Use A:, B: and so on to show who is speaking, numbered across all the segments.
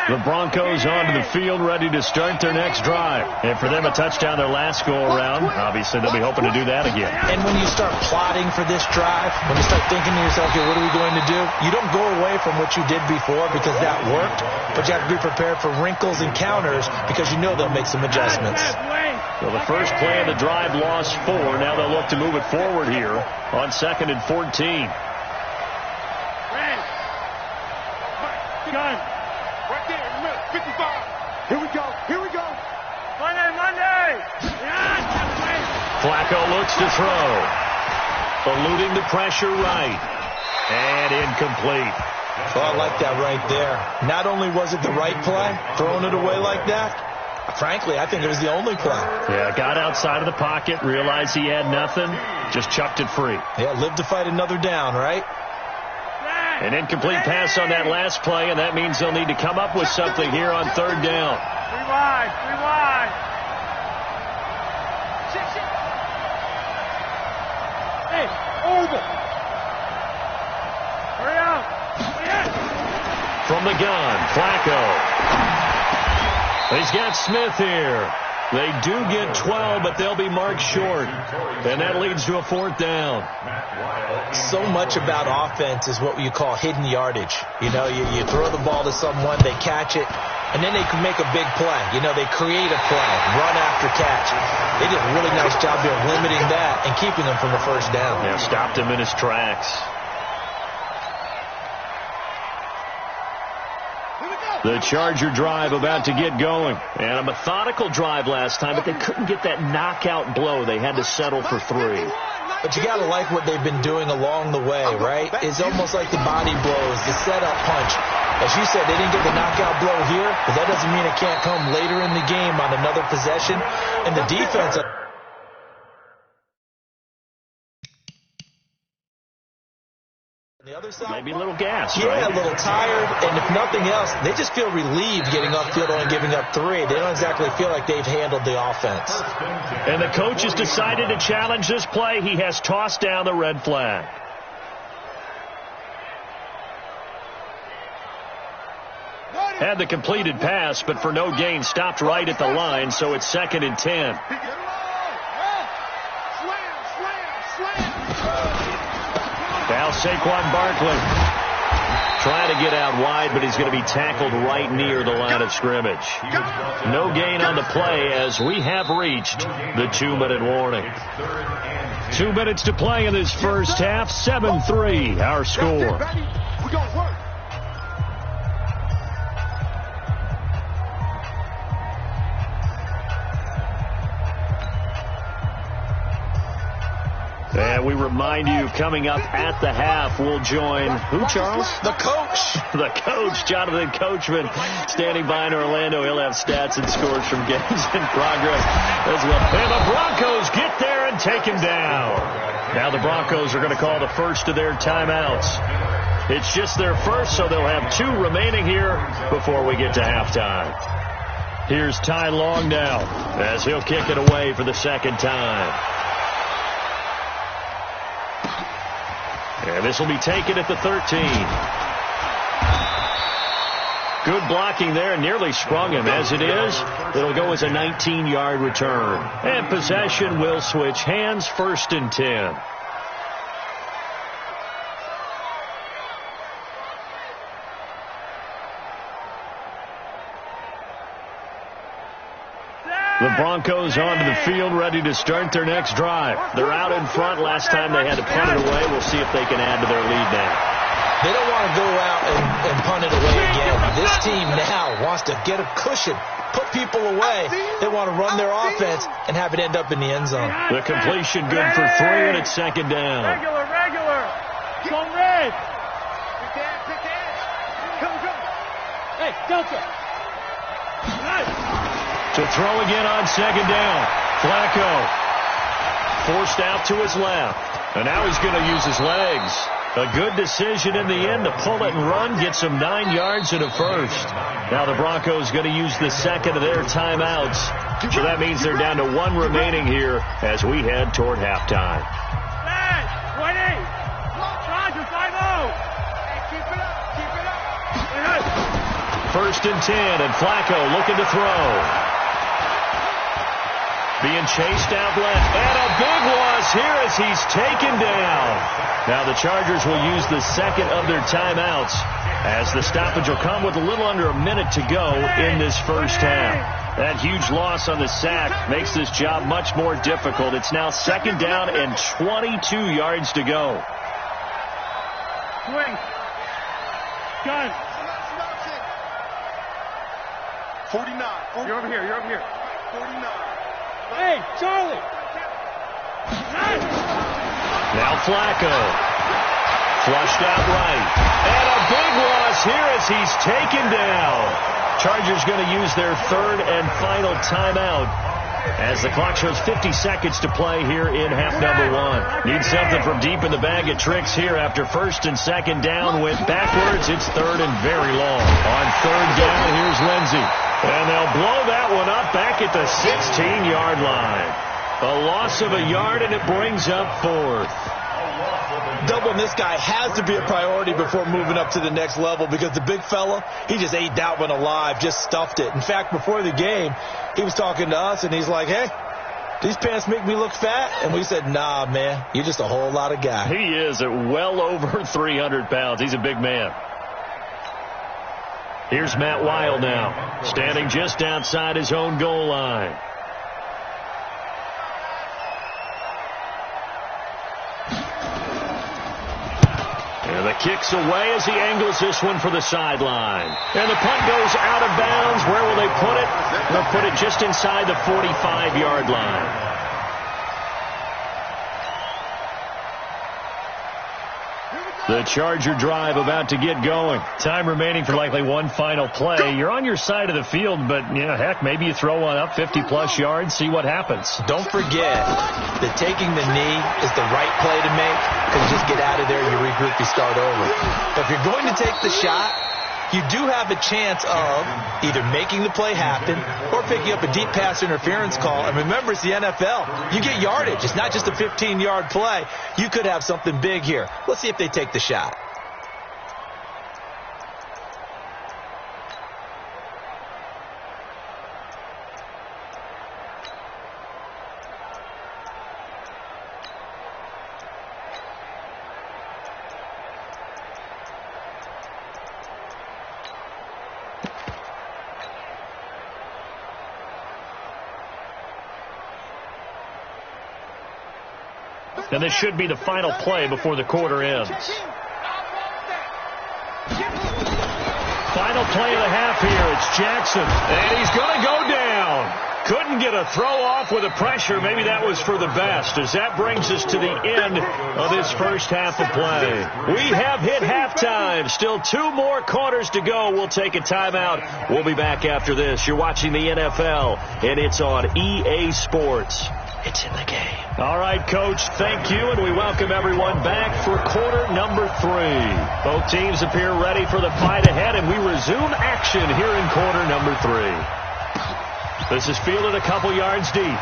A: The Broncos onto the field, ready to start their next drive. And for them, a touchdown their last go-around. Obviously, they'll be hoping to do that again.
B: And when you start plotting for this drive, when you start thinking to yourself, okay, what are we going to do? You don't go away from what you did before because that worked, but you have to be prepared for wrinkles and counters because you know they'll make some adjustments.
A: Well, the first play of the drive lost 4. Now they'll look to move it forward here on 2nd and 14.
C: Gun. Right there in the middle. 55. Here we go. Here we go. Monday.
A: Flacco looks to throw. Eluding the pressure right. And incomplete.
B: Oh, I like that right there. Not only was it the right play, throwing it away like that, frankly, I think it was the only play.
A: Yeah, got outside of the pocket, realized he had nothing, just chucked it free.
B: Yeah, live to fight another down, right?
A: An incomplete pass on that last play, and that means they'll need to come up with something here on 3rd down.
C: Rewind. Hey, over. Hurry up.
A: From the gun, Flacco. He's got Smith here. They do get 12, but they'll be marked short. And that leads to a 4th down.
B: So much about offense is what you call hidden yardage. You know, you throw the ball to someone, they catch it, and then they can make a big play. You know, they create a play, run after catch. They did a really nice job there limiting that and keeping them from the 1st down.
A: Yeah, stopped him in his tracks. The Charger drive about to get going. And a methodical drive last time, but they couldn't get that knockout blow. They had to settle for 3.
B: But you got to like what they've been doing along the way, right? It's almost like the body blows, the setup punch. As you said, they didn't get the knockout blow here, but that doesn't mean it can't come later in the game on another possession. And the defense... The other side,
A: maybe a little gas,
B: yeah,
A: right?
B: A little tired, and if nothing else, they just feel relieved getting upfield and giving up 3. They don't exactly feel like they've handled the offense.
A: And the coach has decided to challenge this play. He has tossed down the red flag. Had the completed pass, but for no gain, stopped right at the line, so it's 2nd and 10. Now Saquon Barkley trying to get out wide, but he's going to be tackled right near the line of scrimmage. No gain on the play as we have reached the 2-minute warning. 2 minutes to play in this first half. 7-3 our score. And we remind you, coming up at the half, we'll join who, Charles?
B: The coach.
A: The coach, Jonathan Coachman, standing by in Orlando. He'll have stats and scores from games in progress as well. And the Broncos get there and take him down. Now the Broncos are going to call the first of their timeouts. It's just their first, so they'll have 2 remaining here before we get to halftime. Here's Ty Long now as he'll kick it away for the 2nd time. And this will be taken at the 13. Good blocking there. Nearly sprung him. As it is, it'll go as a 19-yard return. And possession will switch hands. 1st and 10. The Broncos onto the field, ready to start their next drive. They're out in front. Last time they had to punt it away. We'll see if they can add to their lead now.
B: They don't want to go out and punt it away again. This team now wants to get a cushion, put people away. They want to run their offense and have it end up in the end zone.
A: The completion good for 3, and it's 2nd down.
C: Regular. Go red. Come. Hey, Delta. Nice.
A: To throw again on 2nd down. Flacco forced out to his left. And now he's going to use his legs. A good decision in the end to pull it and run. Get some 9 yards and a 1st. Now the Broncos going to use the 2nd of their timeouts. So that means they're down to 1 remaining here as we head toward halftime.
C: 20. Roger, 5-0. Keep it up.
A: 1st and 10, and Flacco looking to throw. Being chased out left, and a big loss here as he's taken down. Now the Chargers will use the second of their timeouts as the stoppage will come with a little under a minute to go in this first half. That huge loss on the sack makes this job much more difficult. It's now 2nd down and 22 yards to go.
C: Swing. Gun. 49. You're over here. You're over here. 49. Hey, Charlie.
A: Now Flacco. Flushed out right. And a big loss here as he's taken down. Chargers going to use their 3rd and final timeout as the clock shows 50 seconds to play here in half number 1. Need something from deep in the bag of tricks here after 1st and 2nd down. Went backwards. It's 3rd and very long. On 3rd down, here's Lindsey. And they'll blow that one up back at the 16-yard line. A loss of a yard, and it brings up 4th.
B: Doubling this guy has to be a priority before moving up to the next level because the big fella, he just ate that one alive, just stuffed it. In fact, before the game, he was talking to us, and he's like, hey, these pants make me look fat. And we said, nah, man, you're just a whole lot of guy.
A: He is at well over 300 pounds. He's a big man. Here's Matt Weil now, standing just outside his own goal line. And the kick's away as he angles this one for the sideline. And the punt goes out of bounds. Where will they put it? They'll put it just inside the 45-yard line. The Charger drive about to get going. Time remaining for likely one final play. You're on your side of the field, but, heck, maybe you throw one up 50-plus yards, see what happens.
B: Don't forget that taking the knee is the right play to make because you just get out of there, you regroup, you start over. But if you're going to take the shot, you do have a chance of either making the play happen or picking up a deep pass interference call. And remember, it's the NFL. You get yardage. It's not just a 15-yard play. You could have something big here. Let's see if they take the shot.
A: And this should be the final play before the quarter ends. Final play of the half here. It's Jackson. And he's going to go down. Couldn't get a throw off with the pressure. Maybe that was for the best, as that brings us to the end of this first half of play. We have hit halftime. Still 2 more quarters to go. We'll take a timeout. We'll be back after this. You're watching the NFL, and it's on EA Sports. It's in the game. All right, Coach, thank you, and we welcome everyone back for quarter number 3. Both teams appear ready for the fight ahead, and we resume action here in quarter number 3. This is fielded a couple yards deep.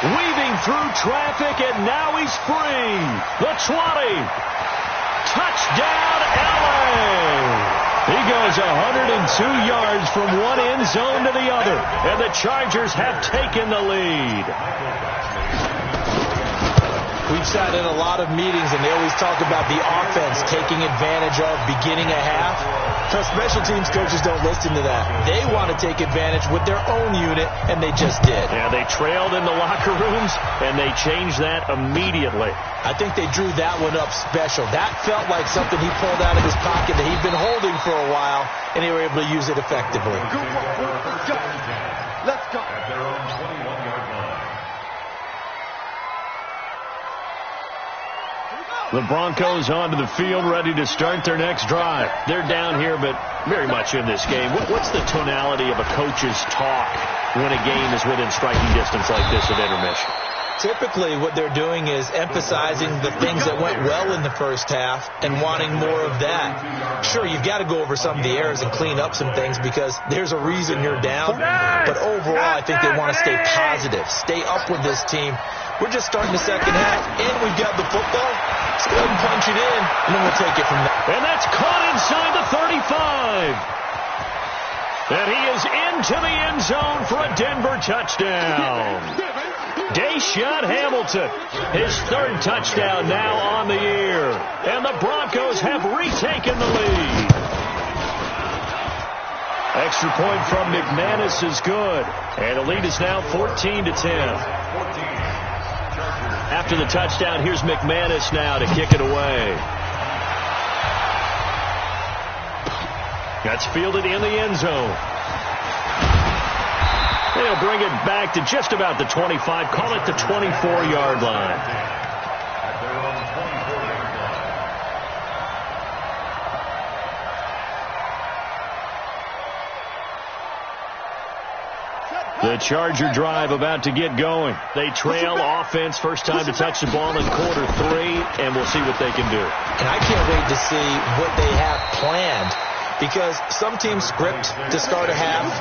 A: Weaving through traffic, and now he's free. The 20. Touchdown, LA. He goes 102 yards from one end zone to the other, and the Chargers have taken the lead.
B: We've sat in a lot of meetings, and they always talk about the offense taking advantage of beginning a half. But special teams coaches don't listen to that. They want to take advantage with their own unit, and they just did.
A: Yeah, they trailed in the locker rooms, and they changed that immediately.
B: I think they drew that one up special. That felt like something he pulled out of his pocket that he'd been holding for a while, and they were able to use it effectively.
C: Let's go. Let's go.
D: At their own 21-yard line.
A: The Broncos onto the field, ready to start their next drive. They're down here, but very much in this game. What's the tonality of a coach's talk when a game is within striking distance like this of intermission?
B: Typically, what they're doing is emphasizing the things that went well in the first half and wanting more of that. Sure, you've got to go over some of the errors and clean up some things because there's a reason you're down. But overall, I think they want to stay positive, stay up with this team. We're just starting the second half, and we've got the football. Let's go ahead and punch it in, and then we'll take it from there.
A: And that's caught inside the 35. And he is into the end zone for a Denver touchdown. Deshaun Hamilton, his third touchdown now on the year. And the Broncos have retaken the lead. Extra point from McManus is good. And the lead is now 14-10. After the touchdown, here's McManus now to kick it away. That's fielded in the end zone. They'll bring it back to just about the 25. Call it the 24-yard line. The Charger drive about to get going. They trail offense, first time to touch the ball in quarter 3, and we'll see what they can do.
B: And I can't wait to see what they have planned. Because some teams script to start a half.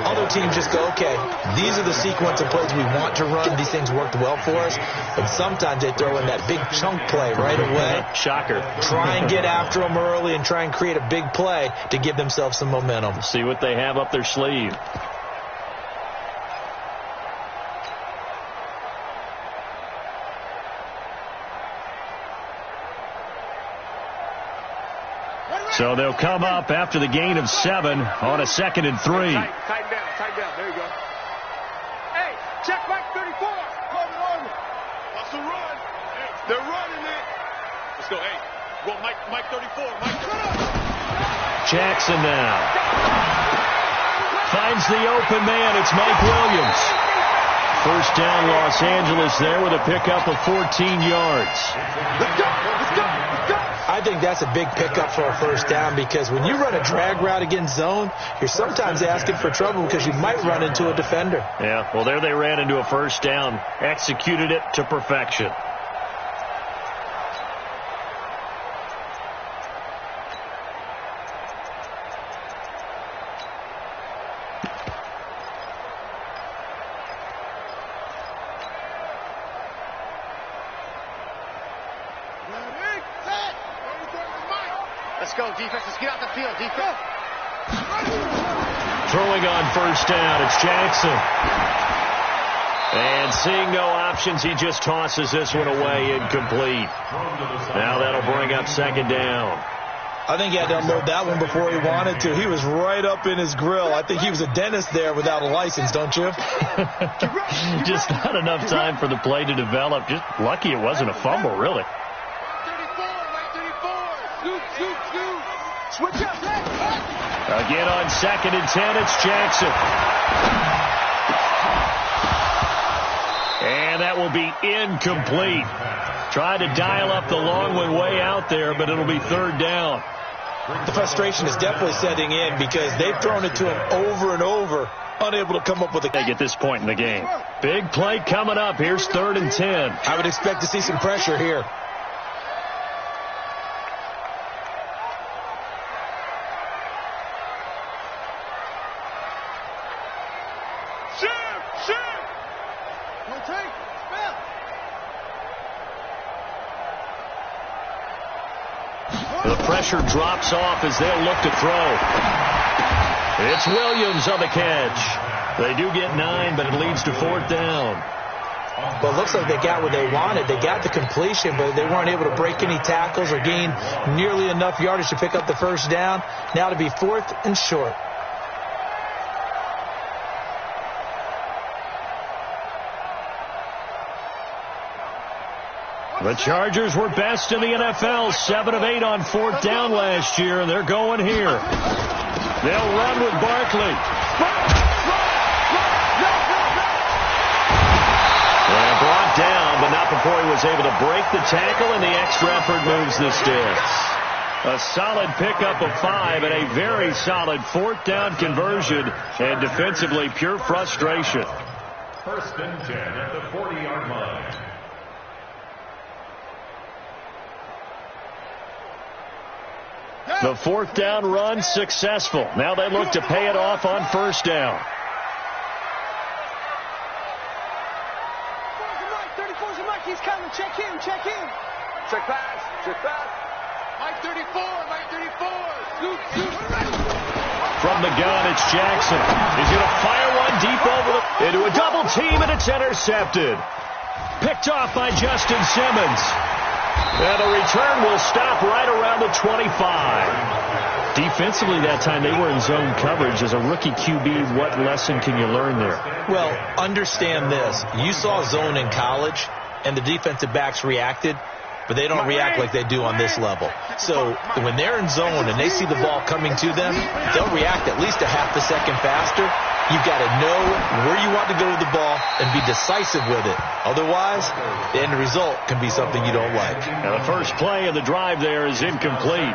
B: Other teams just go, okay, these are the sequence of plays we want to run. These things worked well for us. And sometimes they throw in that big chunk play right away.
A: Shocker.
B: Try and get after them early and try and create a big play to give themselves some momentum.
A: See what they have up their sleeve. So they'll come up after the gain of 7 on a 2nd and 3.
C: Tighten down. There you go. Hey, check back 34. Run. That's a run. Hey, they're running it. Let's go. Hey, go Mike 34.
A: Jackson now. Finds the open man. It's Mike Williams. First down, Los Angeles there with a pickup of 14 yards.
C: Let's go.
B: I think that's a big pickup for a first down because when you run a drag route against zone, you're sometimes asking for trouble because you might run into a defender.
A: Yeah, well, there they ran into a first down. Executed it to perfection.
C: Let's go, defense. Let's get out the field, defense.
A: Throwing on first down, it's Jackson. And seeing no options, he just tosses this one away, incomplete. Now that'll bring up second down.
B: I think he had to unload that one before he wanted to. He was right up in his grill. I think he was a dentist there without a license, don't you?
A: Just not enough time for the play to develop. Just lucky it wasn't a fumble, really.
C: Switch up,
A: again on 2nd and 10, it's Jackson. And that will be incomplete. Tried to dial up the long one way out there, but it'll be third down.
B: The frustration is definitely setting in because they've thrown it to him over and over, unable to come up with a
A: at this point in the game. Big play coming up. Here's 3rd and 10.
B: I would expect to see some pressure here.
A: The pressure drops off as they'll look to throw. It's Williams on the catch. They do get 9, but it leads to 4th down.
B: Well, it looks like they got what they wanted. They got the completion, but they weren't able to break any tackles or gain nearly enough yardage to pick up the first down. Now to be 4th and short.
A: The Chargers were best in the NFL, 7 of 8 on 4th down last year, and they're going here. They'll run with Barkley. And brought down, but not before he was able to break the tackle, and the extra effort moves the sticks. A solid pickup of 5 and a very solid 4th down conversion, and defensively pure frustration.
D: First and 10 at the 40-yard line.
A: The fourth down run successful. Now they look to pay it off on first down.
E: 34's a Mike. He's coming. Check him. Check him.
C: Check pass. Check pass. Mike 34. Mike 34. Scoop.
A: From the gun, it's Jackson. He's going to fire one deep into a double team, and it's intercepted. Picked off by Justin Simmons. And the return will stop right around the 25. Defensively that time, they were in zone coverage. As a rookie QB, what lesson can you learn there?
B: Well, understand this. You saw zone in college, and the defensive backs reacted, but they don't react like they do on this level. So when they're in zone and they see the ball coming to them, they'll react at least a half a second faster. You've got to know where you want to go with the ball and be decisive with it. Otherwise, the end result can be something you don't like.
A: Now the first play of the drive there is incomplete.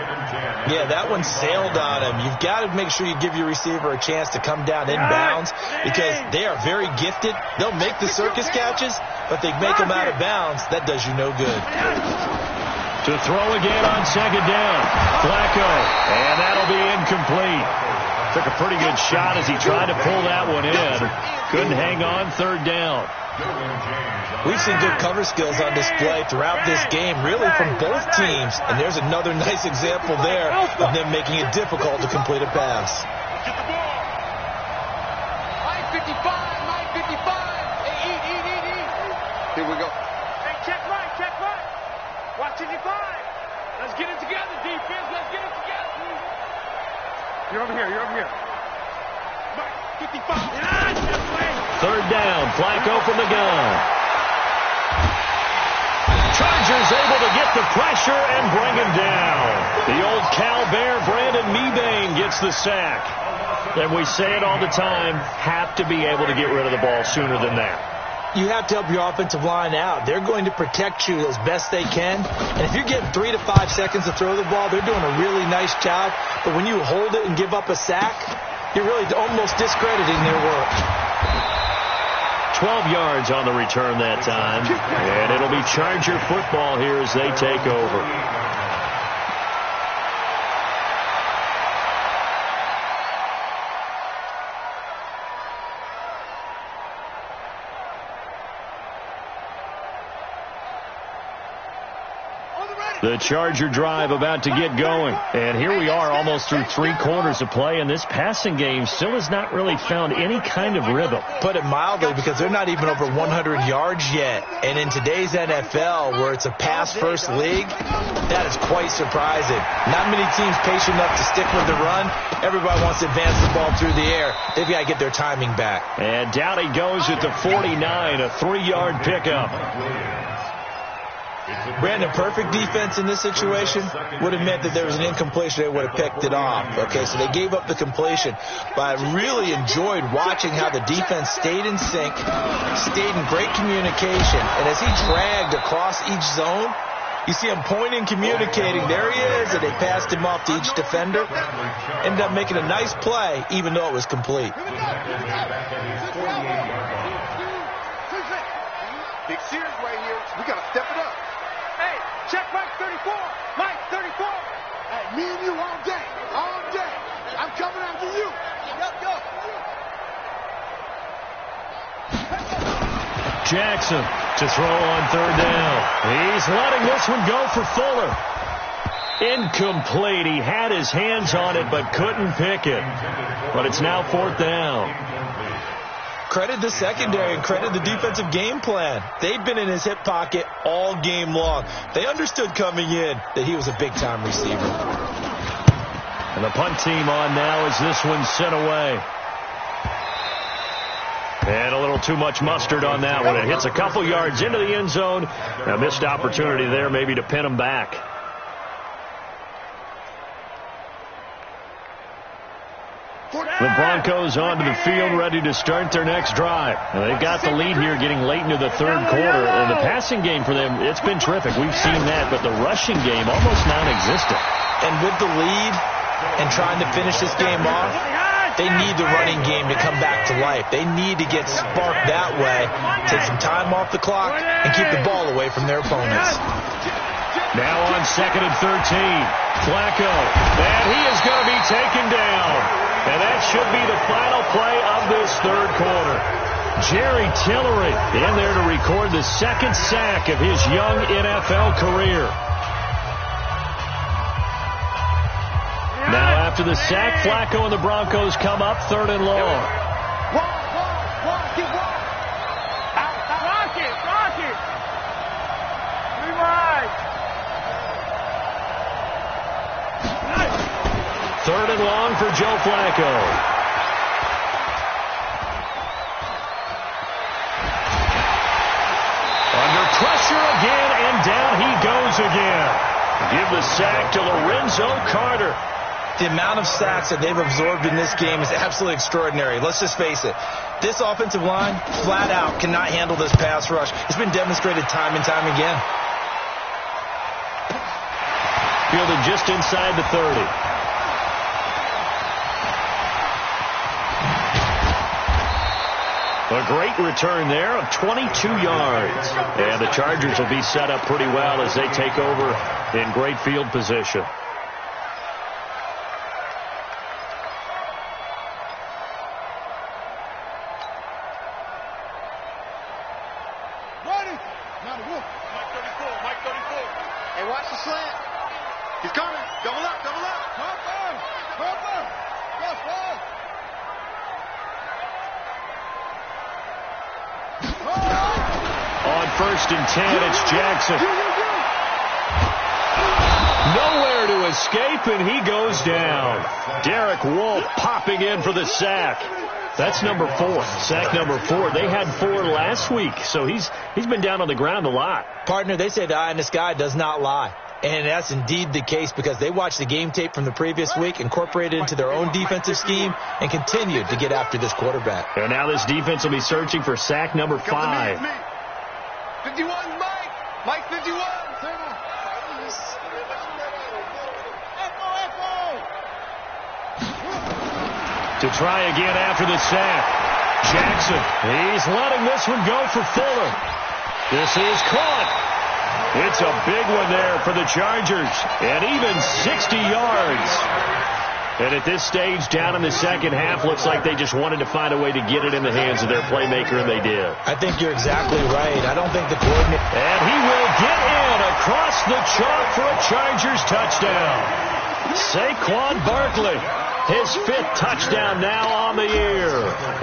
B: Yeah, that one sailed on him. You've got to make sure you give your receiver a chance to come down inbounds because they are very gifted. They'll make the circus catches, but they make them out of bounds. That does you no good.
A: To throw again on second down. Flacco, and that'll be incomplete. Took a pretty good shot as he tried to pull that one in. Couldn't hang on third down.
B: We've seen good cover skills on display throughout this game, really from both teams. And there's another nice example there of them making it difficult to complete a pass.
C: Get the ball. Mike 55. Mike 55. Hey, eat. Here we go.
E: Hey, check right. Check right. Watch 55.
C: Let's get it together, defense. Let's get it together.
E: You're over here.
C: Mike 55.
A: Third down. Flacco from the gun. Chargers able to get the pressure and bring him down. The old Cal Bear, Brandon Mebane, gets the sack. And we say it all the time, have to be able to get rid of the ball sooner than that.
B: You have to help your offensive line out. They're going to protect you as best they can. And if you're getting 3 to 5 seconds to throw the ball, they're doing a really nice job. But when you hold it and give up a sack, you're really almost discrediting their work.
A: 12 yards on the return that time. And it'll be Charger football here as they take over. The Charger drive about to get going. And here we are almost through 3 quarters of play, and this passing game still has not really found any kind of rhythm.
B: Put it mildly, because they're not even over 100 yards yet. And in today's NFL, where it's a pass-first league, that is quite surprising. Not many teams patient enough to stick with the run. Everybody wants to advance the ball through the air. They've got to get their timing back.
A: And down he goes at the 49, a 3-yard pickup.
B: Brandon, perfect defense in this situation would have meant that there was an incompletion. They would have picked it off. Okay, so they gave up the completion. But I really enjoyed watching how the defense stayed in sync, stayed in great communication. And as he dragged across each zone, you see him pointing, communicating. There he is, and they passed him off to each defender. Ended up making a nice play, even though it was complete.
C: Big Sears right here. We got to step it up.
E: Hey, check Mike 34. Mike 34.
C: Hey, me and you all day. All day. I'm coming after you. Go.
A: Jackson to throw on third down. He's letting this one go for Fuller. Incomplete. He had his hands on it but couldn't pick it. But it's now fourth down.
B: Credit the secondary and credit the defensive game plan. They've been in his hip pocket all game long. They understood coming in that he was a big-time receiver.
A: And the punt team on now as this one's sent away. And a little too much mustard on that one. It hits a couple yards into the end zone. A missed opportunity there maybe to pin him back. The Broncos onto the field ready to start their next drive. And they've got the lead here getting late into the third quarter. And the passing game for them, it's been terrific. We've seen that, but the rushing game almost non-existent.
B: And with the lead and trying to finish this game off, They need the running game to come back to life. They need to get sparked that way, take some time off the clock, and keep the ball away from their opponents.
A: Now on 2nd and 13, Flacco, and he is going to be taken down. And that should be the final play of this third quarter. Jerry Tillery in there to record the second sack of his young NFL career. Now after the sack, Flacco and the Broncos come up 3rd and long.
E: Rock it. 3 wide.
A: 3rd and long for Joe Flacco. Under pressure again, and down he goes again. Give the sack to Lorenzo Carter.
B: The amount of sacks that they've absorbed in this game is absolutely extraordinary. Let's just face it. This offensive line, flat out, cannot handle this pass rush. It's been demonstrated time and time again.
A: Fielded just inside the 30. A great return there of 22 yards. And the Chargers will be set up pretty well as they take over in great field position.
C: Mike 34. Hey, watch the slant. He's coming. Double up. Yes, ball.
A: On 1st and 10, it's Jackson. Nowhere to escape, and he goes down. Derek Wolfe popping in for the sack. That's number 4. Sack number 4. They had 4 last week, so he's been down on the ground a lot.
B: Partner, they say the eye in the sky does not lie. And that's indeed the case because they watched the game tape from the previous week, incorporated it into their own defensive scheme, and continued to get after this quarterback.
A: And now this defense will be searching for sack number 5.
C: 51, Mike. Mike 51.
A: To try again after the sack. Jackson, he's letting this one go for Fuller. This is caught. It's a big one there for the Chargers, and even 60 yards. And at this stage, down in the second half, looks like they just wanted to find a way to get it in the hands of their playmaker, and they did.
B: I think you're exactly right. I don't think the coordinator...
A: And he will get in across the chalk for a Chargers touchdown. Saquon Barkley, his 5th touchdown now on the year.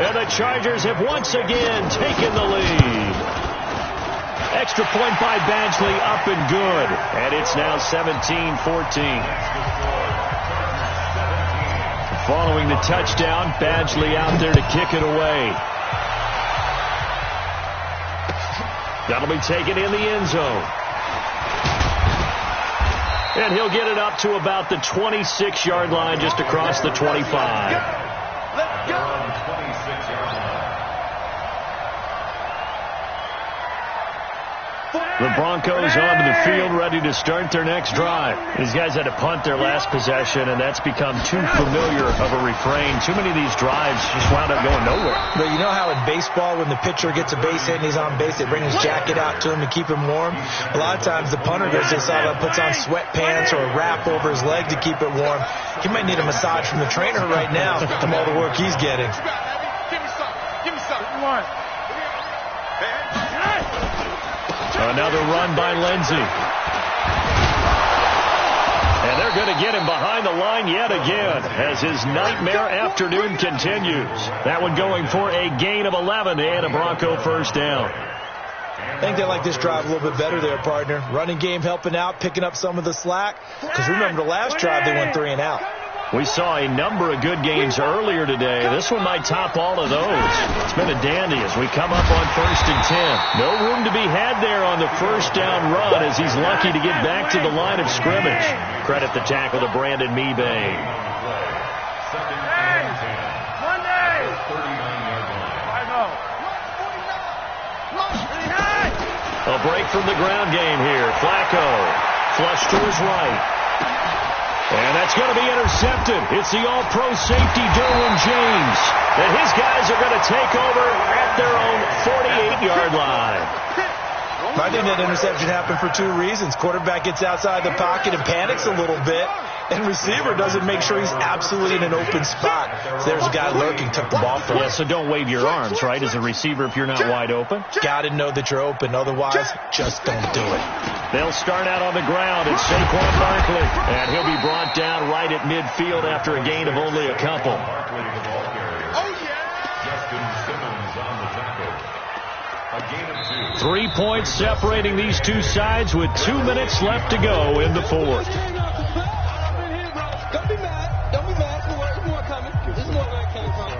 A: And the Chargers have once again taken the lead. Extra point by Badgley, up and good. And it's now 17-14. Following the touchdown, Badgley out there to kick it away. That'll be taken in the end zone. And he'll get it up to about the 26-yard line, just across the 25.
C: Let's go.
A: The Broncos onto the field, ready to start their next drive. These guys had to punt their last possession, and that's become too familiar of a refrain. Too many of these drives just wound up going nowhere.
B: But you know how in baseball, when the pitcher gets a base hit and he's on base, they bring his jacket out to him to keep him warm? A lot of times the punter goes inside and puts on sweatpants or a wrap over his leg to keep it warm. He might need a massage from the trainer right now from all the work he's getting.
C: Give me some.
A: Another run by Lindsey. And they're going to get him behind the line yet again as his nightmare afternoon continues. That one going for a gain of 11 and a Bronco first down.
B: I think they like this drive a little bit better there, partner. Running game helping out, picking up some of the slack. Because remember the last drive, they went 3 and out.
A: We saw a number of good games earlier today. This one might top all of those. It's been a dandy as we come up on 1st and 10. No room to be had there on the first down run as he's lucky to get back to the line of scrimmage. Credit the tackle to Brandon Mebane. A break from the ground game here. Flacco flush to his right. And that's going to be intercepted. It's the all-pro safety, Derwin James. And his guys are going to take over at their own 48-yard line.
B: I think that interception happened for two reasons. Quarterback gets outside the pocket and panics a little bit, and receiver doesn't make sure he's absolutely in an open spot. So there's a guy lurking, took the ball from him.
A: Yeah, so don't wave your arms, right, as a receiver if you're not wide open.
B: Got to know that you're open. Otherwise, just don't do it.
A: They'll start out on the ground, and Saquon Barkley. And he'll be brought down right at midfield after a gain of only a couple.
D: Justin Simmons on the tackle. A gain of 2.
A: 3 points separating these two sides with 2 minutes left to go in the fourth.
E: Don't be mad. Don't be mad. There's more coming. There's more where it came from.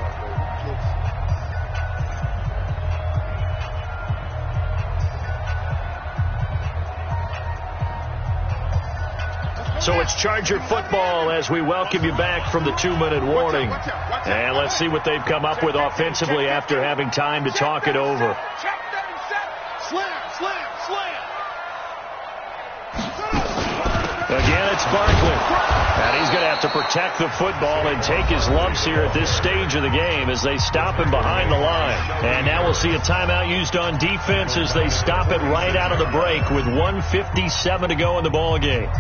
A: So it's Charger football as we welcome you back from the 2-minute warning. And let's see what they've come up with offensively after having time to talk it over.
E: Check 37. Slam, slam, slam.
A: Again, it's Barkley. And he's going to have to protect the football and take his lumps here at this stage of the game as they stop him behind the line. And now we'll see a timeout used on defense as they stop it right out of the break with 1:57 to go in the ball game.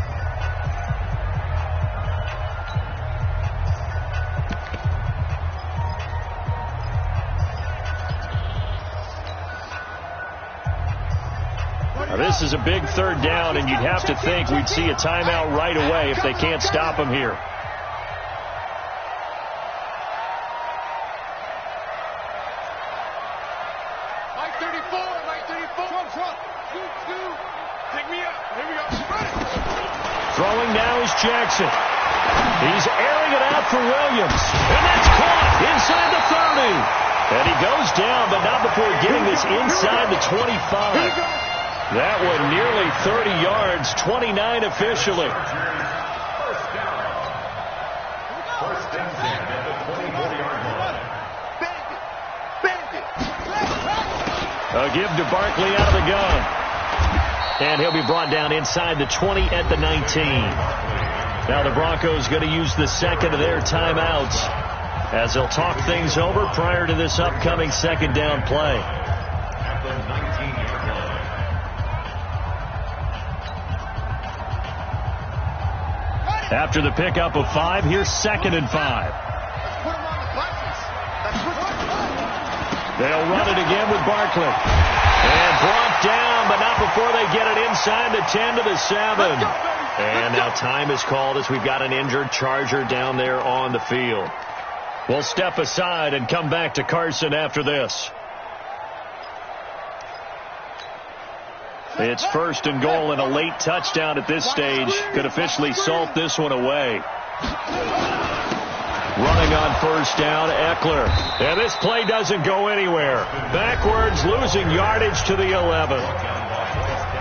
A: This is a big third down, and you'd have to think we'd see a timeout right away if they can't stop him here.
E: Mike 34, Mike 34. Trump. Take me up. Here we go.
A: Throwing now is Jackson. He's airing it out for Williams. And that's caught inside the 30. And he goes down, but not before getting this inside the 25. That one nearly 30 yards, 29 officially.
D: First and 10 at the 24-yard line.
A: A give to Barkley out of the gun. And he'll be brought down inside the 20 at the 19. Now the Broncos going to use the second of their timeouts as they'll talk things over prior to this upcoming second down play.
D: At the 19-yard line.
A: After the pickup of 5, here's 2nd and 5. They'll run it again with Barkley. And brought down, but not before they get it inside the 10 to the 7. And now time is called as we've got an injured Charger down there on the field. We'll step aside and come back to Carson after this. It's 1st and goal, and a late touchdown at this stage could officially salt this one away. Running on 1st down, Eckler. And this play doesn't go anywhere. Backwards, losing yardage to the 11.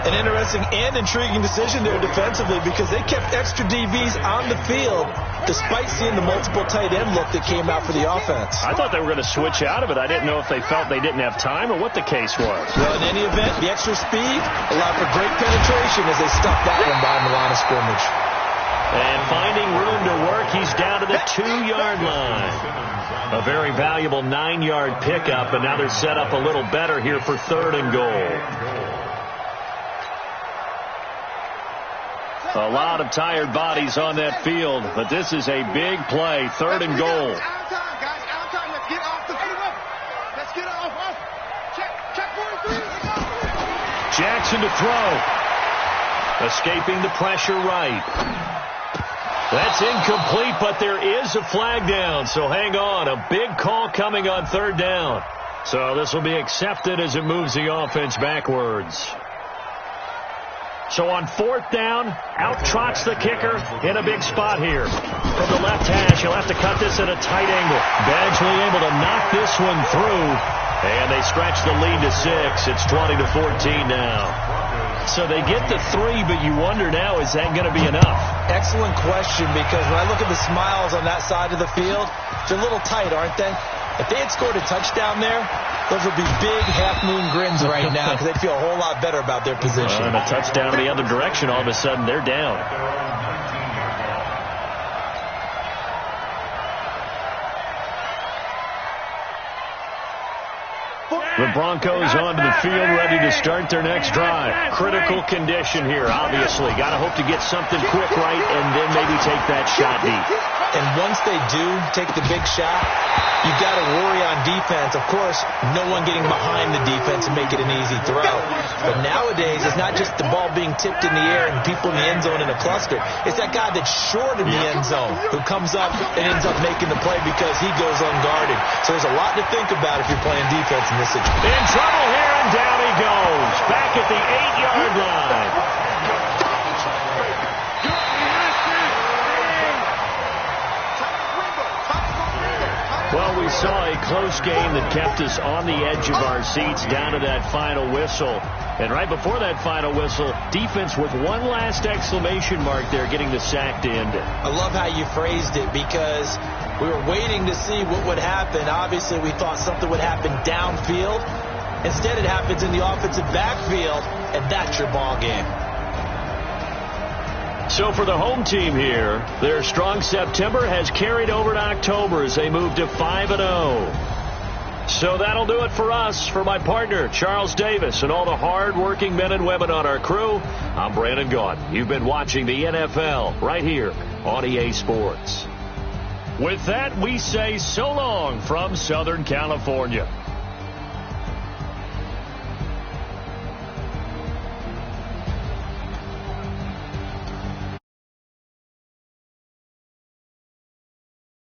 B: An interesting and intriguing decision there defensively because they kept extra DBs on the field despite seeing the multiple tight end look that came out for the offense.
A: I thought they were going to switch out of it. I didn't know if they felt they didn't have time or what the case was.
B: Well, in any event, the extra speed allowed for great penetration as they stuffed that one behind the line of scrimmage.
A: And finding room to work, he's down to the 2-yard line. A very valuable 9-yard pickup, and now they're set up a little better here for 3rd and goal. A lot of tired bodies on that field, but this is a big play. 3rd and goal. Jackson to throw. Escaping the pressure right. That's incomplete, but there is a flag down, so hang on. A big call coming on 3rd down. So this will be accepted as it moves the offense backwards. So on 4th down, out trots the kicker in a big spot here. From the left hash, he'll have to cut this at a tight angle. Badgley able to knock this one through, and they stretch the lead to 6. It's 20-14 now. So they get the 3, but you wonder now, is that going to be enough?
B: Excellent question, because when I look at the smiles on that side of the field, they're a little tight, aren't they? If they had scored a touchdown there, those would be big half-moon grins right now because they'd feel a whole lot better about their position.
A: And a touchdown in the other direction, all of a sudden they're down. The Broncos onto the field, ready to start their next drive. Critical condition here, obviously. Got to hope to get something quick right and then maybe take that shot deep.
B: And once they do take the big shot, you've got to worry on defense. Of course, no one getting behind the defense and make it an easy throw. But nowadays, it's not just the ball being tipped in the air and people in the end zone in a cluster. It's that guy that's short in the end zone who comes up and ends up making the play because he goes unguarded. So there's a lot to think about if you're playing defense in this situation.
A: In trouble here, and down he goes. Back at the 8-yard line. Well, we saw a close game that kept us on the edge of our seats down to that final whistle. And right before that final whistle, defense with one last exclamation mark there, getting the sack to end it.
B: I love how you phrased it because we were waiting to see what would happen. Obviously, we thought something would happen downfield. Instead, it happens in the offensive backfield, and that's your ball game.
A: So for the home team here, their strong September has carried over to October as they move to 5-0. So that'll do it for us. For my partner, Charles Davis, and all the hard-working men and women on our crew, I'm Brandon Gaudin. You've been watching the NFL right here on EA Sports. With that, we say so long from Southern California.